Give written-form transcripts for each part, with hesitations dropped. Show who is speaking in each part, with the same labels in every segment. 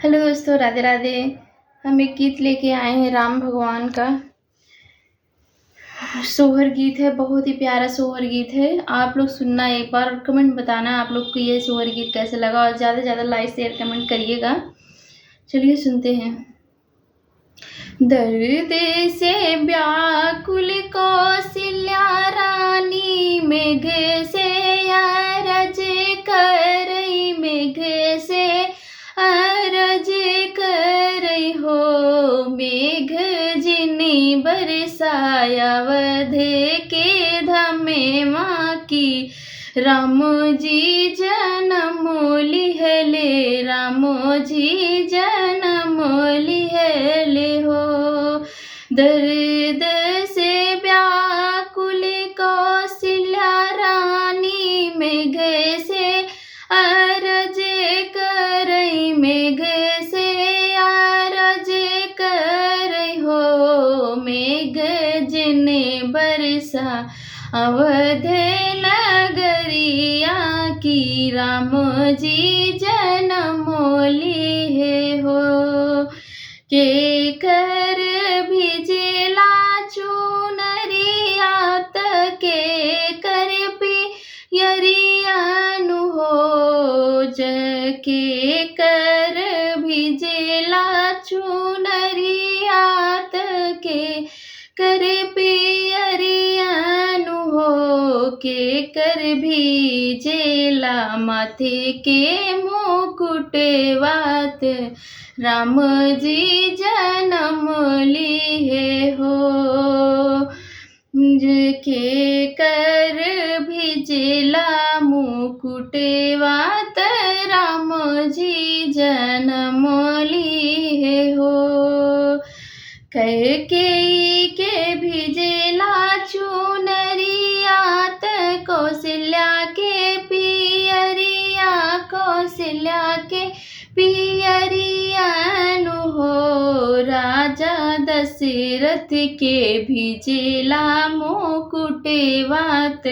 Speaker 1: Hello दोस्तों, राधे राधे। हम एक गीत लेके आए हैं राम भगवान का। सोहर गीत है, बहुत ही प्यारा सोहर गीत है। आप लोग सुनना, एक बार कमेंट बताना आप लोग को ये सोहर गीत कैसे लगा, और ज़्यादा से ज़्यादा लाइक शेयर कमेंट करिएगा। चलिए सुनते हैं। दर्द से व्याकुल कौशल्या रानी, मेघ से अरज करई, मेघ से अरज करई हो। मेघ जिनी बरसाया वध के धमे माँ की, राम जी जन्म लिहले, राम जी जन्म लिहले हो। दर्द से व्याकुल कौशल्या रानी, मेघ से अरज करई, मेघ से अरज करई हो। मेघ जिने बरसा अवध नगरिया की, राम जी जन्म लिहे हो। के कर भिजेला चुनरिया, के कर पियरियानु हो। के कर भिजेला चुनरिया, के कर पियरियानु हो। के कर भिजेला माथे के मुकुटवात, राम जी जन्म लिहे हो। के कर भिजेला मुकुटवात, राम जी जन्म लिहे हो। कैकेयी के भिजेला चुनरिया, कौशल्या के पियरिया, कौशल्या के पियरियानु हो। राजा दशरथ के भिजेला मुकुटवात,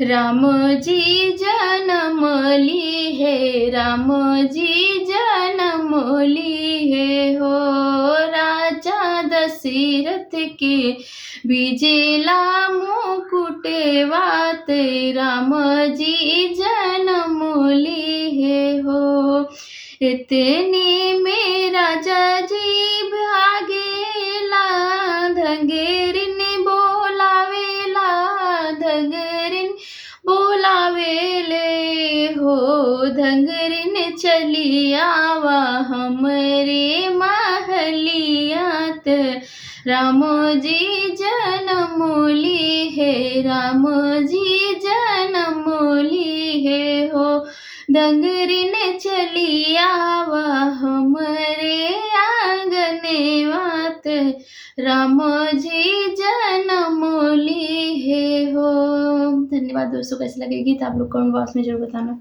Speaker 1: राम जी जन्म लिहे, राम जी जन्म लिहे हो। राजा दशरथ के भिजेला मुकुटवात, राम जी जन्म लिहे हो। इतने में राजा जी भागेला, धंगेरिन बोलावेला, धंगेरिन बोलावेले हो। धंगेरिन चली आवा हमरे महलियात, राम जी जन्म लिहे, राम जी जन्म लिहे हो। धंगेरिन चली आवा हमरे आंगनवात, राम जी जन्म लिहे हो। धन्यवाद दोस्तों। कैसे लगे गीत आप लोग कमेंट बॉक्स में जरूर बताना।